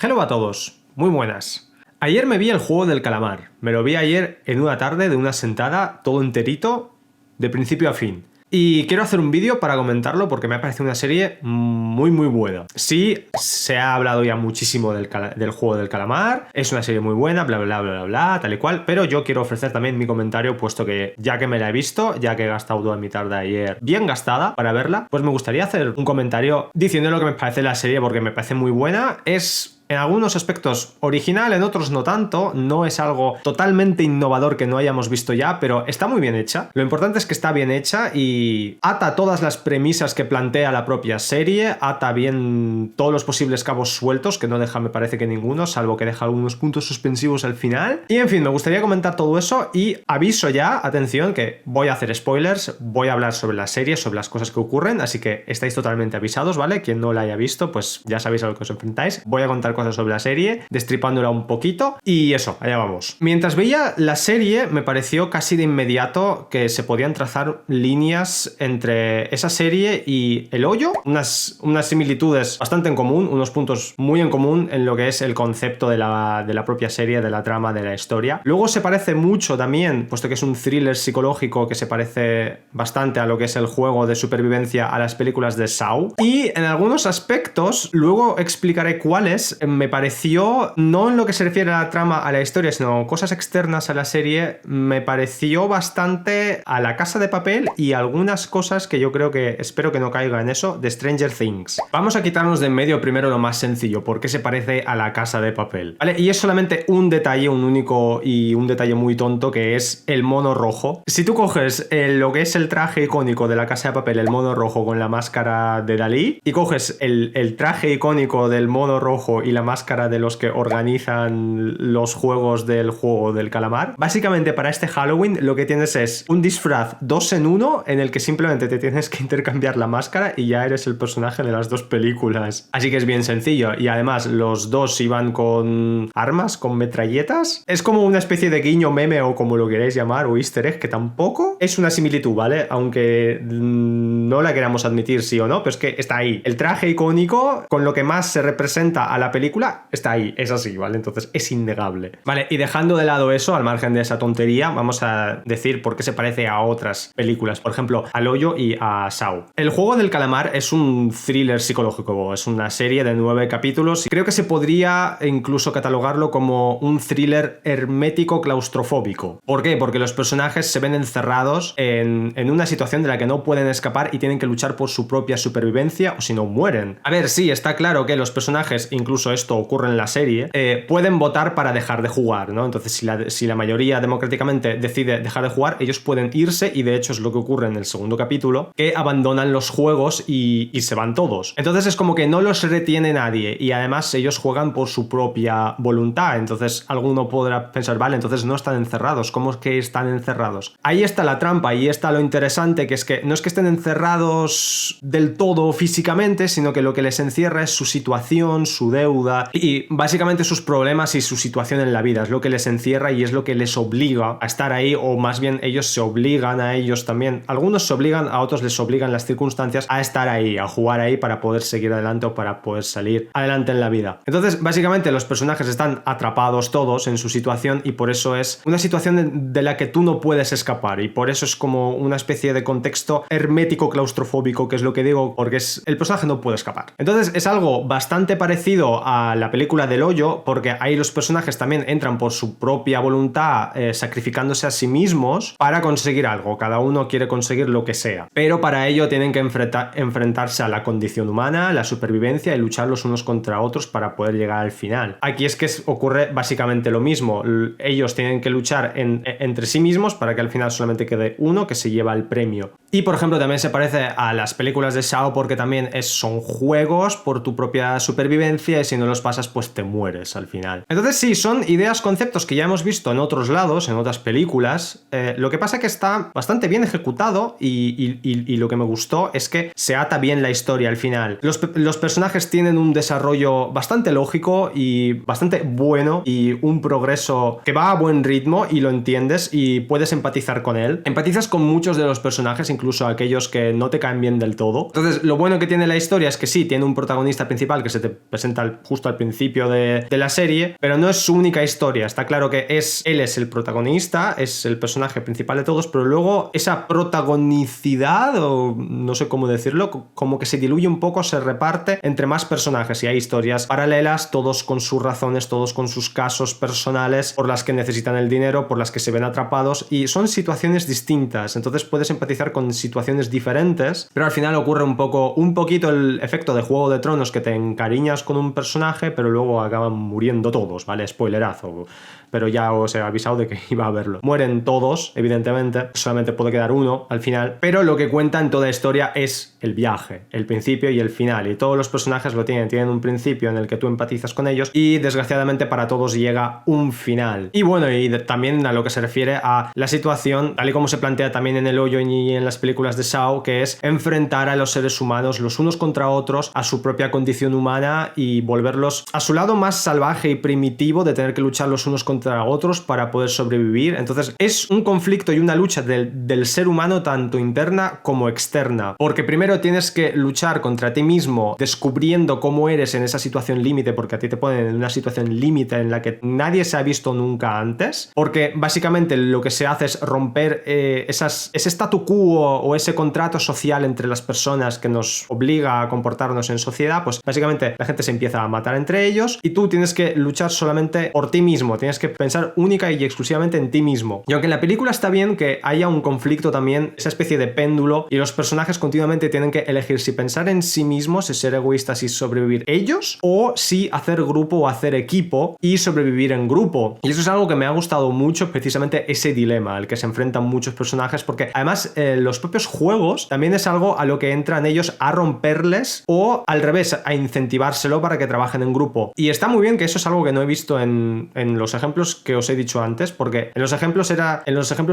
Hello a todos, muy buenas. Ayer me vi el juego del calamar. Me lo vi ayer en una tarde de una sentada, todo enterito, de principio a fin. Y quiero hacer un vídeo para comentarlo porque me ha parecido una serie muy buena. Sí, se ha hablado ya muchísimo del juego del calamar, es una serie muy buena, bla bla bla bla bla, tal y cual, pero yo quiero ofrecer también mi comentario, puesto que ya que me la he visto, ya que he gastado toda mi tarde ayer bien gastada para verla, pues me gustaría hacer un comentario diciendo lo que me parece la serie porque me parece muy buena. Es en algunos aspectos original, en otros no tanto, no es algo totalmente innovador que no hayamos visto ya, pero está muy bien hecha. Lo importante es que está bien hecha y ata todas las premisas que plantea la propia serie, ata bien todos los posibles cabos sueltos, que no deja, me parece que ninguno, salvo que deja algunos puntos suspensivos al final. Y en fin, me gustaría comentar todo eso y aviso ya, atención, que voy a hacer spoilers, voy a hablar sobre la serie, sobre las cosas que ocurren, así que estáis totalmente avisados, ¿vale? Quien no la haya visto, pues ya sabéis a lo que os enfrentáis. Voy a contar cosas sobre la serie, destripándola un poquito y eso, allá vamos. Mientras veía la serie me pareció casi de inmediato que se podían trazar líneas entre esa serie y El Hoyo, unas similitudes bastante en común, unos puntos muy en común en lo que es el concepto de la propia serie, de la trama, de la historia. Luego se parece mucho también, puesto que es un thriller psicológico que se parece bastante a lo que es el juego de supervivencia a las películas de Saw, y en algunos aspectos, luego explicaré cuáles, me pareció, no en lo que se refiere a la trama, a la historia, sino cosas externas a la serie, me pareció bastante a La Casa de Papel y algunas cosas que yo creo que, espero que no caiga en eso, de Stranger Things. Vamos a quitarnos de en medio primero lo más sencillo, ¿por qué se parece a La Casa de Papel? ¿Vale? Y es solamente un detalle, un único y un detalle muy tonto, que es el mono rojo. Si tú coges lo que es el traje icónico de La Casa de Papel, el mono rojo con la máscara de Dalí, y coges el traje icónico del mono rojo y la máscara de los que organizan los juegos del juego del calamar, básicamente para este Halloween lo que tienes es un disfraz 2 en 1 en el que simplemente te tienes que intercambiar la máscara y ya eres el personaje de las dos películas. Así que es bien sencillo, y además los dos iban con armas, con metralletas. Es como una especie de guiño, meme o como lo queréis llamar, o easter egg, que tampoco es una similitud, ¿vale? Aunque no la queramos admitir sí o no, pero es que está ahí. El traje icónico con lo que más se representa a la película está ahí, es así, ¿vale? Entonces es innegable. Vale, y dejando de lado eso, al margen de esa tontería, vamos a decir por qué se parece a otras películas, por ejemplo, al Hoyo y a Saw. El juego del calamar es un thriller psicológico, es una serie de 9 capítulos y creo que se podría incluso catalogarlo como un thriller hermético claustrofóbico. ¿Por qué? Porque los personajes se ven encerrados en una situación de la que no pueden escapar y tienen que luchar por su propia supervivencia o si no mueren. A ver, sí, está claro que los personajes, incluso esto ocurre en la serie, pueden votar para dejar de jugar, ¿no? Entonces si la mayoría democráticamente decide dejar de jugar, ellos pueden irse, y de hecho es lo que ocurre en el segundo capítulo, que abandonan los juegos y se van todos. Entonces es como que no los retiene nadie y además ellos juegan por su propia voluntad. Entonces alguno podrá pensar, vale, entonces no están encerrados, ¿cómo es que están encerrados? Ahí está la trampa, ahí está lo interesante, que es que no es que estén encerrados del todo físicamente, sino que lo que les encierra es su situación, su deuda y básicamente sus problemas y su situación en la vida. Es lo que les encierra y es lo que les obliga a estar ahí, o más bien ellos se obligan a ellos también. Algunos se obligan, a otros les obligan las circunstancias a estar ahí, a jugar ahí para poder seguir adelante o para poder salir adelante en la vida. Entonces básicamente los personajes están atrapados todos en su situación y por eso es una situación de la que tú no puedes escapar, y por eso es como una especie de contexto hermético claustrofóbico, que es lo que digo, porque el personaje no puede escapar. Entonces es algo bastante parecido a la película del Hoyo, porque ahí los personajes también entran por su propia voluntad, sacrificándose a sí mismos para conseguir algo. Cada uno quiere conseguir lo que sea, pero para ello tienen que enfrentarse a la condición humana, la supervivencia y luchar los unos contra otros para poder llegar al final. Aquí es que ocurre básicamente lo mismo. Ellos tienen que luchar entre sí mismos para que al final solamente quede uno que se lleva el premio. Y por ejemplo también se parece a las películas de Saw porque también son juegos por tu propia supervivencia y si no los pasas pues te mueres al final. Entonces sí, son ideas, conceptos que ya hemos visto en otros lados, en otras películas. Lo que pasa es que está bastante bien ejecutado y lo que me gustó es que se ata bien la historia al final. Los personajes tienen un desarrollo bastante lógico y bastante bueno y un progreso que va a buen ritmo y lo entiendes y puedes empatizar con él. Empatizas con muchos de los personajes, incluso aquellos que no te caen bien del todo. Entonces lo bueno que tiene la historia es que sí, tiene un protagonista principal que se te presenta justo al principio de la serie, pero no es su única historia. Está claro que él es el protagonista, es el personaje principal de todos, pero luego esa protagonicidad, o no sé cómo decirlo, como que se diluye un poco, se reparte entre más personajes y hay historias paralelas, todos con sus razones, todos con sus casos personales por las que necesitan el dinero, por las que se ven atrapados, y son situaciones distintas, entonces puedes empatizar con situaciones diferentes, pero al final ocurre un poquito el efecto de Juego de Tronos, que te encariñas con un personaje pero luego acaban muriendo todos, ¿vale? Spoilerazo, pero ya os he avisado de que iba a verlo. Mueren todos, evidentemente, solamente puede quedar uno al final, pero lo que cuenta en toda historia es el viaje, el principio y el final, y todos los personajes lo tienen un principio en el que tú empatizas con ellos y desgraciadamente para todos llega un final. Y bueno, y también a lo que se refiere a la situación, tal y como se plantea también en El Hoyo y en las películas de Saw, que es enfrentar a los seres humanos los unos contra otros a su propia condición humana y volverlos a su lado más salvaje y primitivo de tener que luchar los unos contra otros para poder sobrevivir. Entonces es un conflicto y una lucha del ser humano tanto interna como externa, porque primero tienes que luchar contra ti mismo descubriendo cómo eres en esa situación límite, porque a ti te ponen en una situación límite en la que nadie se ha visto nunca antes, porque básicamente lo que se hace es romper ese statu quo o ese contrato social entre las personas que nos obliga a comportarnos en sociedad. Pues básicamente la gente se empieza a matar entre ellos y tú tienes que luchar solamente por ti mismo, tienes que pensar única y exclusivamente en ti mismo. Y aunque en la película está bien que haya un conflicto también, esa especie de péndulo, y los personajes continuamente tienen que elegir si pensar en sí mismos, si ser egoístas y sobrevivir ellos, o si hacer grupo o hacer equipo y sobrevivir en grupo. Y eso es algo que me ha gustado mucho, precisamente ese dilema al que se enfrentan muchos personajes, porque además los propios juegos también es algo a lo que entran ellos a romperles o al revés, a incentivárselo para que trabajen en grupo. Y está muy bien, que eso es algo que no he visto en los ejemplos que os he dicho antes, porque en los ejemplos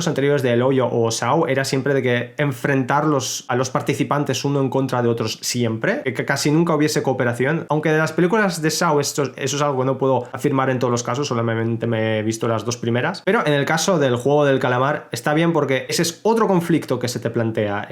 anteriores de El Hoyo o Saw era siempre de que enfrentar a los participantes uno en contra de otros siempre, que casi nunca hubiese cooperación, aunque de las películas de Saw eso es algo que no puedo afirmar en todos los casos, solamente me he visto las dos primeras, pero en el caso del Juego del Calamar está bien porque ese es otro conflicto que se te plantea,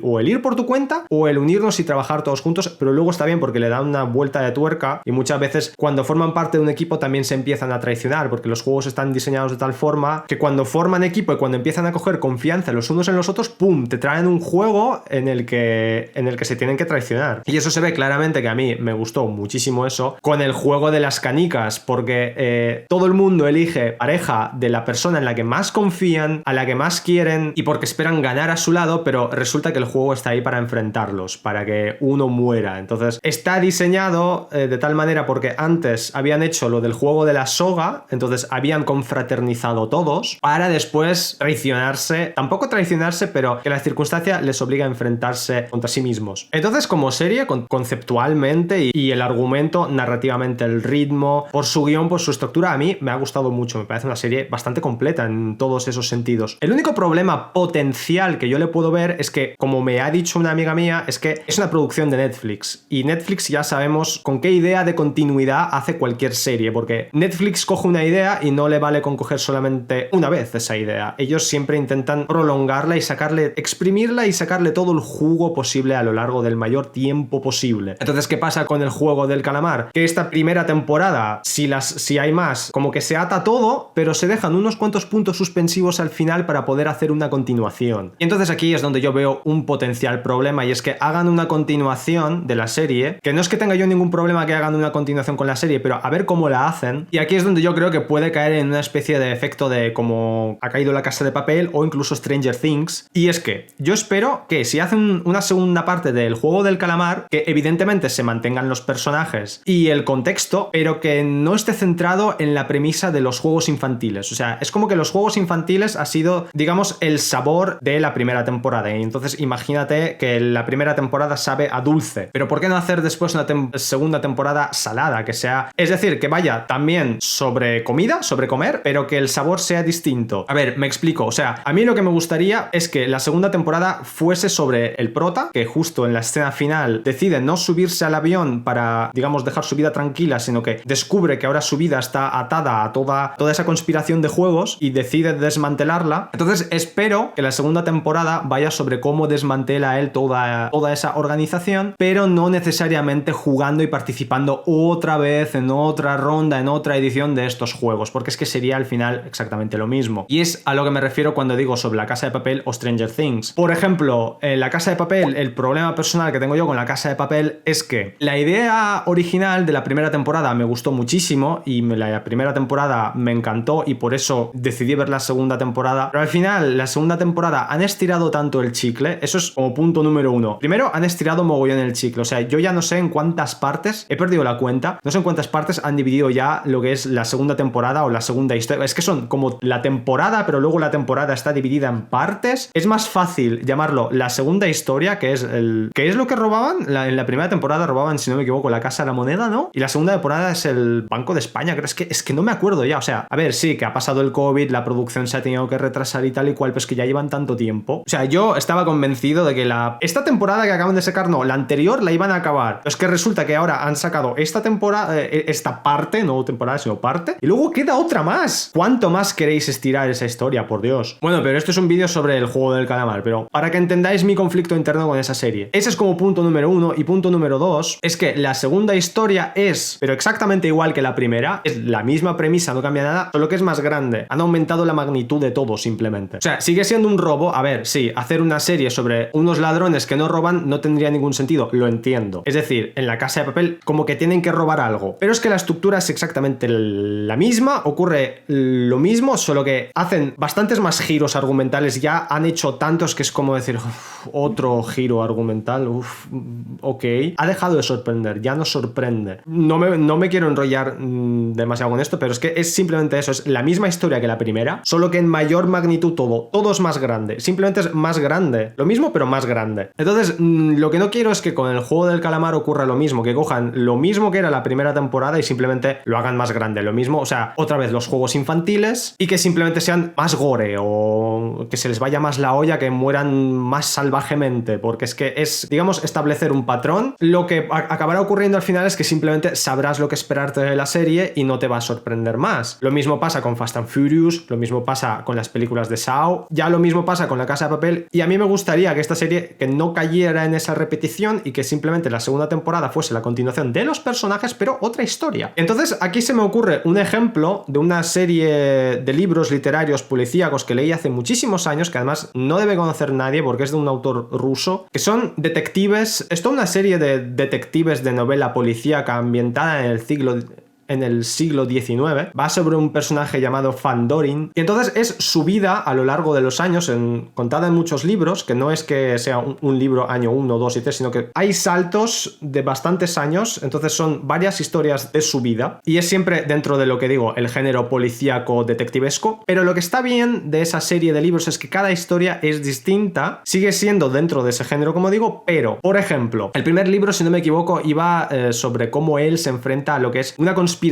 o el ir por tu cuenta o el unirnos y trabajar todos juntos, pero luego está bien porque le da una vuelta de tuerca y muchas veces cuando forman parte de un equipo también se empiezan a traicionar, porque los juegos están diseñados de tal forma que cuando forman equipo y cuando empiezan a coger confianza los unos en los otros, ¡pum!, te traen un juego en el que se tienen que traicionar. Y eso se ve claramente, que a mí me gustó muchísimo eso, con el juego de las canicas, porque todo el mundo elige pareja de la persona en la que más confían, a la que más quieren y porque esperan ganar a su lado, pero resulta que el juego está ahí para enfrentarlos, para que uno muera. Entonces está diseñado de tal manera, porque antes habían hecho lo del juego de la soga, entonces habían confraternizado todos para después traicionarse, tampoco traicionarse, pero que la circunstancia les obliga a enfrentarse contra sí mismos. Entonces, como serie, conceptualmente y el argumento, narrativamente, el ritmo, por su guión, por su estructura, a mí me ha gustado mucho, me parece una serie bastante completa en todos esos sentidos. El único problema potencial que yo le puedo ver es que, como me ha dicho una amiga mía, es que es una producción de Netflix, y Netflix ya sabemos con qué idea de continuidad hace cualquier serie, porque Netflix coge una idea y no le vale con coger solamente una vez esa idea. Ellos siempre intentan prolongarla y exprimirla y sacarle todo el jugo posible a lo largo del mayor tiempo posible. Entonces, ¿qué pasa con el Juego del Calamar? Que esta primera temporada, si hay más, como que se ata todo, pero se dejan unos cuantos puntos suspensivos al final para poder hacer una continuación. Y entonces aquí es donde yo veo un potencial problema, y es que hagan una continuación de la serie, que no es que tenga yo ningún problema que hagan una continuación con la serie, pero a ver cómo la hacen. Y aquí es donde yo creo que puede caer en una especie de efecto de como ha caído La Casa de Papel o incluso Stranger Things. Y es que yo espero que si hacen una segunda parte del Juego del Calamar, que evidentemente se mantengan los personajes y el contexto, pero que no esté centrado en la premisa de los juegos infantiles. O sea, es como que los juegos infantiles ha sido, digamos, el sabor de la primera temporada. Y entonces imagínate que la primera temporada sabe a dulce, pero ¿por qué no hacer después una segunda temporada salada? Que sea, es decir, que vaya también sobre comida, sobre comer, pero que el sabor sea distinto. A ver, me explico. O sea, a mí lo que me gustaría es que la segunda temporada fuese sobre el prota, que justo en la escena final decide no subirse al avión para, digamos, dejar su vida tranquila, sino que descubre que ahora su vida está atada a toda esa conspiración de juegos y decide desmantelarla. Entonces espero que la segunda temporada vaya sobre cómo desmantela él toda esa organización, pero no necesariamente jugando y participando participando otra vez en otra ronda, en otra edición de estos juegos, porque es que sería al final exactamente lo mismo. Y es a lo que me refiero cuando digo sobre La Casa de Papel o Stranger Things. Por ejemplo, en La Casa de Papel, el problema personal que tengo yo con La Casa de Papel es que la idea original de la primera temporada me gustó muchísimo y la primera temporada me encantó y por eso decidí ver la segunda temporada, pero al final la segunda temporada han estirado tanto el chicle, eso es como punto número uno. Primero, han estirado mogollón el chicle, o sea, yo ya no sé en cuántas partes, he perdido la cuenta, no sé en cuántas partes han dividido ya lo que es la segunda temporada o la segunda historia. Es que son como la temporada, pero luego la temporada está dividida en partes. Es más fácil llamarlo la segunda historia, que es lo que robaban. En la primera temporada robaban, si no me equivoco, la Casa de la Moneda, ¿no? Y la segunda temporada es el Banco de España, creo. Es que no me acuerdo ya, o sea, a ver, sí, que ha pasado el COVID, la producción se ha tenido que retrasar y tal y cual, pero es que ya llevan tanto tiempo. O sea, yo estaba convencido de que esta temporada que acaban de sacar, no, la anterior la iban a acabar. Pero es que resulta que ahora han sacado esta temporada, esta parte, no temporada, sino parte, y luego queda otra más. ¿Cuánto más queréis estirar esa historia, por Dios? Bueno, pero esto es un vídeo sobre el juego del calamar, pero para que entendáis mi conflicto interno con esa serie. Ese es como punto número uno, y punto número dos es que la segunda historia es, pero exactamente igual que la primera, es la misma premisa, no cambia nada, solo que es más grande. Han aumentado la magnitud de todo, simplemente. O sea, sigue siendo un robo. A ver, sí, hacer una serie sobre unos ladrones que no roban no tendría ningún sentido, lo entiendo. Es decir, en La Casa de Papel como que tienen que robar algo, pero es que la estructura es exactamente la misma, ocurre lo mismo, solo que hacen bastantes más giros argumentales, ya han hecho tantos que es como decir, otro giro argumental, ok. Ha dejado de sorprender, ya no sorprende. No me quiero enrollar demasiado con esto, pero es que es simplemente eso, es la misma historia que la primera, solo que en mayor magnitud todo es más grande, simplemente es más grande, lo mismo pero más grande. Entonces, lo que no quiero es que con el juego del calamar ocurra lo mismo, que cojan lo mismo que era la primera temporada y simplemente lo hagan más grande, lo mismo, o sea, otra vez los juegos infantiles y que simplemente sean más gore o que se les vaya más la olla, que mueran más salvajemente, porque es que es, digamos, establecer un patrón. Lo que acabará ocurriendo al final es que simplemente sabrás lo que esperarte de la serie y no te va a sorprender más. Lo mismo pasa con Fast and Furious, lo mismo pasa con las películas de Saw, ya lo mismo pasa con La Casa de Papel, y a mí me gustaría que esta serie que no cayera en esa repetición y que simplemente la segunda temporada fuese la continuación de los personajes, pero otra historia. Entonces aquí se me ocurre un ejemplo de una serie de libros literarios policíacos que leí hace muchísimos años, que además no debe conocer nadie porque es de un autor ruso, que son detectives. Es toda una serie de detectives de novela policíaca ambientada en el siglo XIX, va sobre un personaje llamado Fandorin, y entonces es su vida a lo largo de los años, contada en muchos libros, que no es que sea un libro año 1, 2 y 3, sino que hay saltos de bastantes años, entonces son varias historias de su vida, y es siempre dentro de lo que digo, el género policíaco detectivesco, pero lo que está bien de esa serie de libros es que cada historia es distinta, sigue siendo dentro de ese género, como digo, pero, por ejemplo, el primer libro, si no me equivoco, iba sobre cómo él se enfrenta a lo que es una conspiración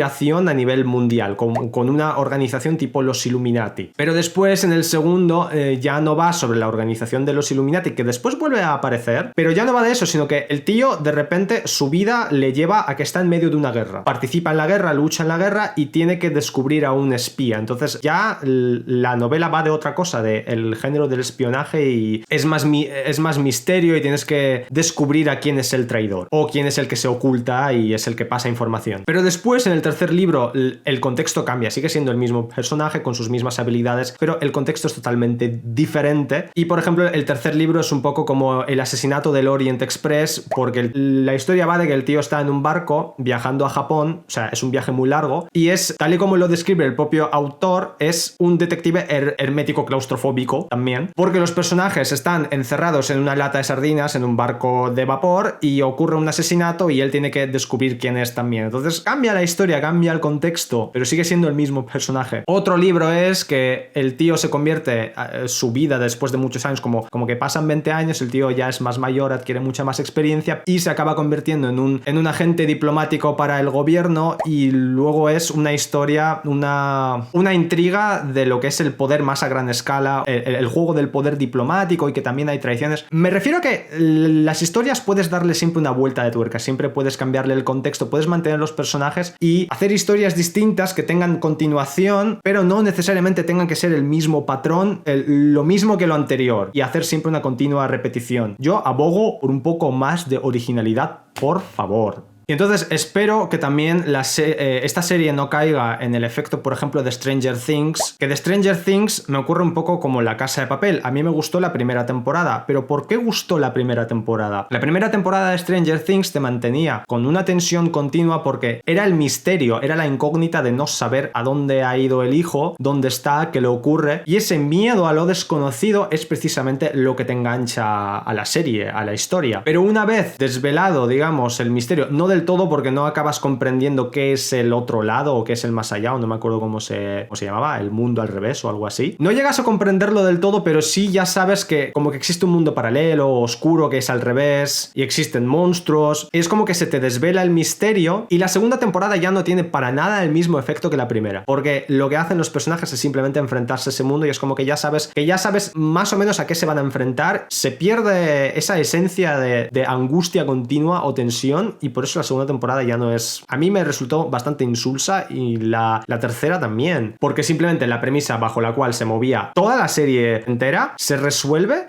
a nivel mundial, con una organización tipo los Illuminati. Pero después, en el segundo, ya no va sobre la organización de los Illuminati, que después vuelve a aparecer, pero ya no va de eso, sino que el tío, de repente, su vida le lleva a que está en medio de una guerra. Participa en la guerra, lucha en la guerra y tiene que descubrir a un espía. Entonces ya la novela va de otra cosa, del género del espionaje, y es más misterio y tienes que descubrir a quién es el traidor o quién es el que se oculta y es el que pasa información. Pero después, en el tercer libro, el contexto cambia, sigue siendo el mismo personaje con sus mismas habilidades, pero el contexto es totalmente diferente. Y por ejemplo, el tercer libro es un poco como el asesinato del Orient Express, porque la historia va de que el tío está en un barco viajando a Japón, o sea, es un viaje muy largo, y es, tal y como lo describe el propio autor, es un detective hermético claustrofóbico también, porque los personajes están encerrados en una lata de sardinas en un barco de vapor y ocurre un asesinato y él tiene que descubrir quién es también. Entonces cambia la historia, cambia el contexto, pero sigue siendo el mismo personaje. Otro libro es que el tío se convierte, su vida después de muchos años, como que pasan 20 años, el tío ya es más mayor, adquiere mucha más experiencia y se acaba convirtiendo en un agente diplomático para el gobierno, y luego es una historia, una intriga de lo que es el poder más a gran escala, el juego del poder diplomático, y que también hay traiciones. Me refiero a que las historias puedes darle siempre una vuelta de tuerca, siempre puedes cambiarle el contexto, puedes mantener los personajes y hacer historias distintas que tengan continuación, pero no necesariamente tengan que ser el mismo patrón, lo mismo que lo anterior, y hacer siempre una continua repetición. Yo abogo por un poco más de originalidad, por favor. Y entonces espero que también esta serie no caiga en el efecto, por ejemplo, de Stranger Things, que de Stranger Things me ocurre un poco como La Casa de Papel. A mí me gustó la primera temporada, pero ¿por qué gustó la primera temporada? La primera temporada de Stranger Things te mantenía con una tensión continua porque era el misterio, era la incógnita de no saber a dónde ha ido el hijo, dónde está, qué le ocurre, y ese miedo a lo desconocido es precisamente lo que te engancha a la serie, a la historia. Pero una vez desvelado, digamos, el misterio, no del todo porque no acabas comprendiendo qué es el otro lado o qué es el más allá, o no me acuerdo cómo se llamaba, el mundo al revés o algo así. No llegas a comprenderlo del todo, pero sí ya sabes que como que existe un mundo paralelo, oscuro, que es al revés, y existen monstruos. Es como que se te desvela el misterio, y la segunda temporada ya no tiene para nada el mismo efecto que la primera, porque lo que hacen los personajes es simplemente enfrentarse a ese mundo, y es como que ya sabes más o menos a qué se van a enfrentar. Se pierde esa esencia de angustia continua o tensión, y por eso la segunda temporada ya no es... A mí me resultó bastante insulsa, y la tercera también, porque simplemente la premisa bajo la cual se movía toda la serie entera se resuelve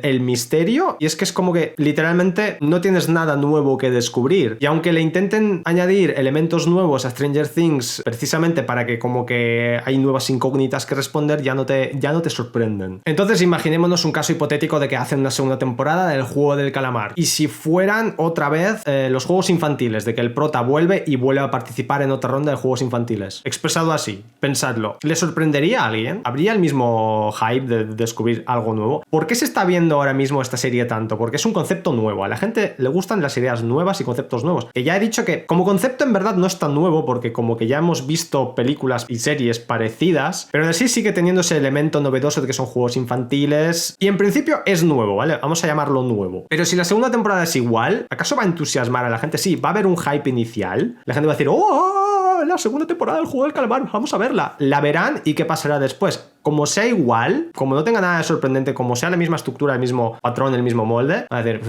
el misterio, y es que es como que literalmente no tienes nada nuevo que descubrir. Y aunque le intenten añadir elementos nuevos a Stranger Things precisamente para que como que hay nuevas incógnitas que responder, ya no te sorprenden. Entonces imaginémonos un caso hipotético de que hacen una segunda temporada del Juego del Calamar, y si fueran otra vez los juegos infantiles, de que el prota vuelve a participar en otra ronda de juegos infantiles. Expresado así, pensadlo. ¿Le sorprendería a alguien? ¿Habría el mismo hype de descubrir algo nuevo? ¿Por qué se está viendo ahora mismo esta serie tanto? Porque es un concepto nuevo. A la gente le gustan las ideas nuevas y conceptos nuevos. Que ya he dicho que como concepto en verdad no es tan nuevo, porque como que ya hemos visto películas y series parecidas, pero en sí sigue teniendo ese elemento novedoso de que son juegos infantiles, y en principio es nuevo, ¿vale? Vamos a llamarlo nuevo. Pero si la segunda temporada es igual, ¿acaso va a entusiasmar a la gente? Sí, va a haber un hype inicial. La gente va a decir, ¡oh! La segunda temporada del Juego del Calamar, vamos a verla. La verán, y ¿qué pasará después? Como sea igual, como no tenga nada de sorprendente, como sea la misma estructura, el mismo patrón, el mismo molde, a decir,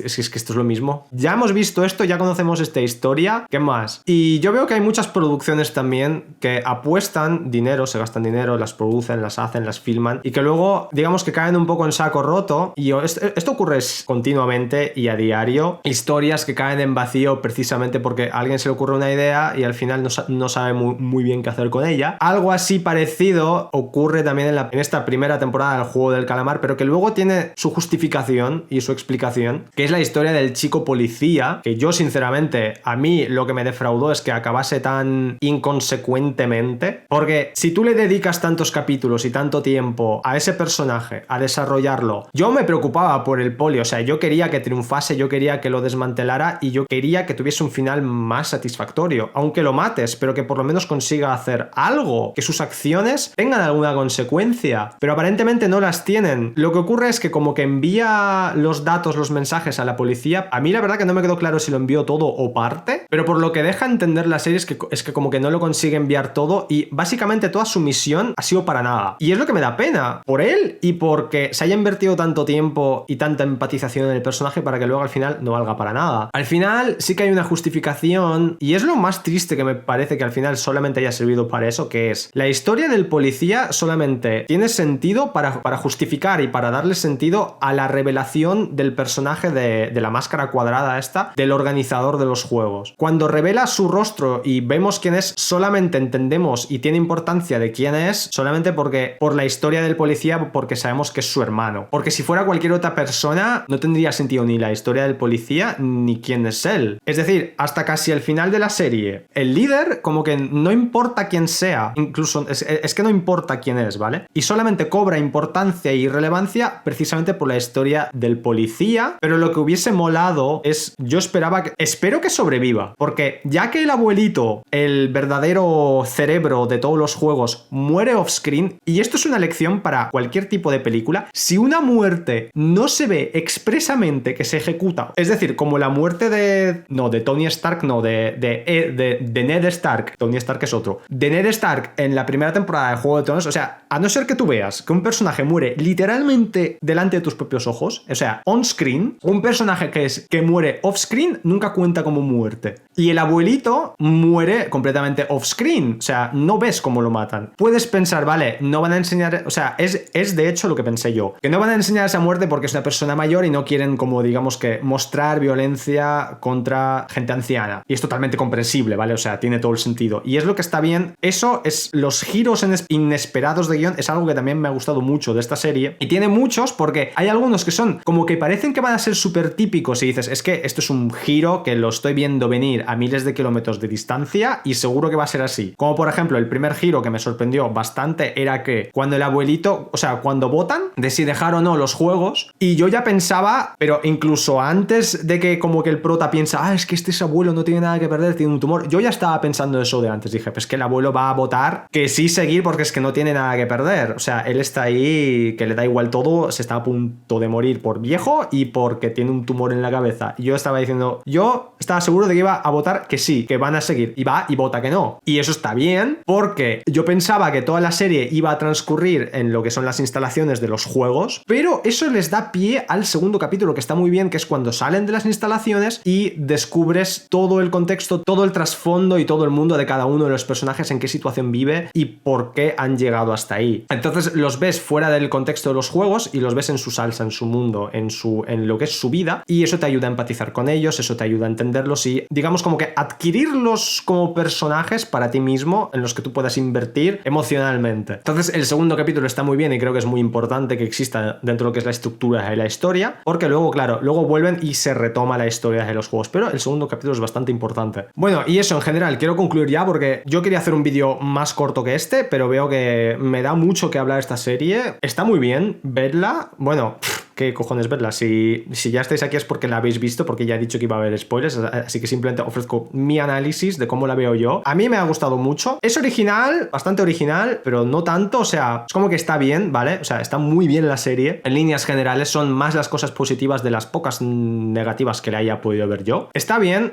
es que esto es lo mismo. Ya hemos visto esto, ya conocemos esta historia, ¿qué más? Y yo veo que hay muchas producciones también que apuestan dinero, se gastan dinero, las producen, las hacen, las filman, y que luego, digamos que caen un poco en saco roto, y esto ocurre continuamente y a diario. Historias que caen en vacío precisamente porque a alguien se le ocurre una idea y al final no sabe muy bien qué hacer con ella. Algo así parecido ocurre también en esta primera temporada del Juego del Calamar, pero que luego tiene su justificación y su explicación, que es la historia del chico policía, que yo sinceramente, a mí lo que me defraudó es que acabase tan inconsecuentemente, porque si tú le dedicas tantos capítulos y tanto tiempo a ese personaje, a desarrollarlo, yo me preocupaba por el poli, o sea, yo quería que triunfase, yo quería que lo desmantelara, y yo quería que tuviese un final más satisfactorio, aunque lo mates, pero que por lo menos consiga hacer algo, que sus acciones tengan alguna consecuencia, pero aparentemente no las tienen. Lo que ocurre es que como que envía los datos, los mensajes a la policía. A mí la verdad que no me quedó claro si lo envió todo o parte, pero por lo que deja entender la serie es que como que no lo consigue enviar todo, y básicamente toda su misión ha sido para nada. Y es lo que me da pena por él, y porque se haya invertido tanto tiempo y tanta empatización en el personaje para que luego al final no valga para nada. Al final sí que hay una justificación, y es lo más triste, que me parece que al final solamente haya servido para eso, que es la historia del policía solamente tiene sentido para justificar y para darle sentido a la revelación del personaje de la máscara cuadrada esta, del organizador de los juegos. Cuando revela su rostro y vemos quién es, solamente entendemos y tiene importancia de quién es solamente porque por la historia del policía, porque sabemos que es su hermano. Porque si fuera cualquier otra persona no tendría sentido ni la historia del policía ni quién es él. Es decir, hasta casi el final de la serie, el líder como que no importa quién sea, incluso es que no importa quién es, ¿vale? Y solamente cobra importancia y relevancia precisamente por la historia del policía, pero lo que hubiese molado es, yo espero que sobreviva, porque ya que el abuelito, el verdadero cerebro de todos los juegos, muere off-screen, y esto es una lección para cualquier tipo de película, si una muerte no se ve expresamente que se ejecuta, es decir, como la muerte de Tony Stark, de Ned Stark, Tony Stark es otro, de Ned Stark en la primera temporada de Juego de Tronos, o sea, a no ser que tú veas que un personaje muere literalmente delante de tus propios ojos, o sea, on-screen, un personaje que muere off-screen nunca cuenta como muerte. Y el abuelito muere completamente off-screen, o sea, no ves cómo lo matan. Puedes pensar, vale, no van a enseñar, o sea, es de hecho lo que pensé yo, que no van a enseñar esa muerte porque es una persona mayor y no quieren, como digamos que, mostrar violencia contra gente anciana. Y es totalmente comprensible, ¿vale? O sea, tiene todo el sentido. Y es lo que está bien. Eso es los giros inesperados de guión, es algo que también me ha gustado mucho de esta serie. Y tiene muchos porque hay algunos que son como que parecen que van a ser súper típicos y dices, es que esto es un giro que lo estoy viendo venir a miles de kilómetros de distancia y seguro que va a ser así. Como por ejemplo, el primer giro que me sorprendió bastante era que cuando el abuelito, o sea, cuando votan de si dejar o no los juegos, y yo ya pensaba, pero incluso antes de que como que el prota piensa, es que este abuelo no tiene nada que perder, tiene un tumor, yo ya estaba pensando eso de antes. Dije, pues que el abuelo va a votar que sí seguir porque es que no tiene nada que perder. O sea, él está ahí, que le da igual todo, se está a punto de morir por viejo y porque tiene un tumor en la cabeza. Y yo estaba diciendo, yo estaba seguro de que iba a votar que sí, que van a seguir. Y va y vota que no. Y eso está bien porque yo pensaba que toda la serie iba a transcurrir en lo que son las instalaciones de los juegos, pero eso les da pie al segundo capítulo, que está muy bien, que es cuando salen de las instalaciones y descubres todo el contexto, todo el trasfondo y todo el mundo de cada uno de los personajes, en qué situación vive y por qué han llegado hasta ahí. Entonces los ves fuera del contexto de los juegos y los ves en su salsa, en su mundo, en lo que es su vida, y eso te ayuda a empatizar con ellos, eso te ayuda a entenderlos y digamos como que adquirirlos como personajes para ti mismo en los que tú puedas invertir emocionalmente. Entonces el segundo capítulo está muy bien y creo que es muy importante que exista dentro de lo que es la estructura de la historia, porque luego, claro, luego vuelven y se retoma la historia de los juegos, pero el segundo capítulo es bastante importante. Bueno, y eso en general, quiero concluir ya porque yo quería hacer un vídeo más corto que este, pero veo que me da mucho que hablar esta serie. Está muy bien, vedla. Bueno, ¿qué cojones verla? Si ya estáis aquí es porque la habéis visto, porque ya he dicho que iba a haber spoilers, así que simplemente ofrezco mi análisis de cómo la veo yo. A mí me ha gustado mucho. Es original, bastante original, pero no tanto, o sea, es como que está bien, ¿vale? O sea, está muy bien la serie. En líneas generales son más las cosas positivas de las pocas negativas que le haya podido ver yo. Está bien,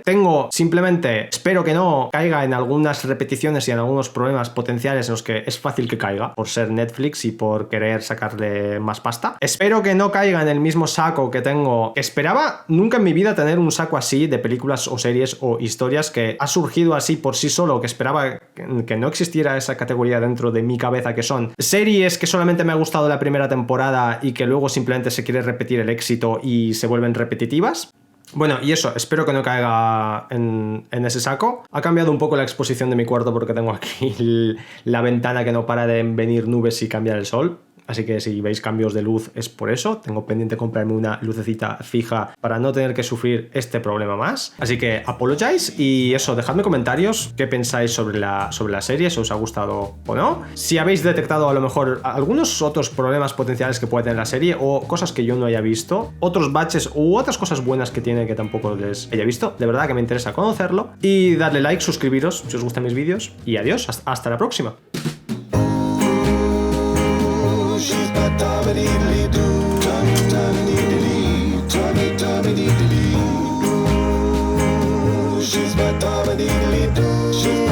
simplemente, espero que no caiga en algunas repeticiones y en algunos problemas potenciales en los que es fácil que caiga, por ser Netflix y por querer sacarle más pasta. Espero que no caiga en el mismo saco que tengo. Esperaba nunca en mi vida tener un saco así de películas o series o historias que ha surgido así por sí solo, que esperaba que no existiera esa categoría dentro de mi cabeza, que son series que solamente me ha gustado la primera temporada y que luego simplemente se quiere repetir el éxito y se vuelven repetitivas. Bueno, y eso, espero que no caiga en ese saco. Ha cambiado un poco la exposición de mi cuarto porque tengo aquí la ventana que no para de venir nubes y cambiar el sol. Así que si veis cambios de luz es por eso. Tengo pendiente comprarme una lucecita fija para no tener que sufrir este problema más. Así que apologize y eso, dejadme comentarios qué pensáis sobre la serie, si os ha gustado o no. Si habéis detectado a lo mejor algunos otros problemas potenciales que puede tener la serie o cosas que yo no haya visto, otros baches u otras cosas buenas que tiene que tampoco les haya visto. De verdad que me interesa conocerlo. Y darle like, suscribiros si os gustan mis vídeos. Y adiós, hasta la próxima. She's my Tommy-Dee-Dee-Doo, Tommy-Dee-Dee-Dee, Tommy-Dee-Dee-Dee. She's my Tommy-Dee-Dee-Doo.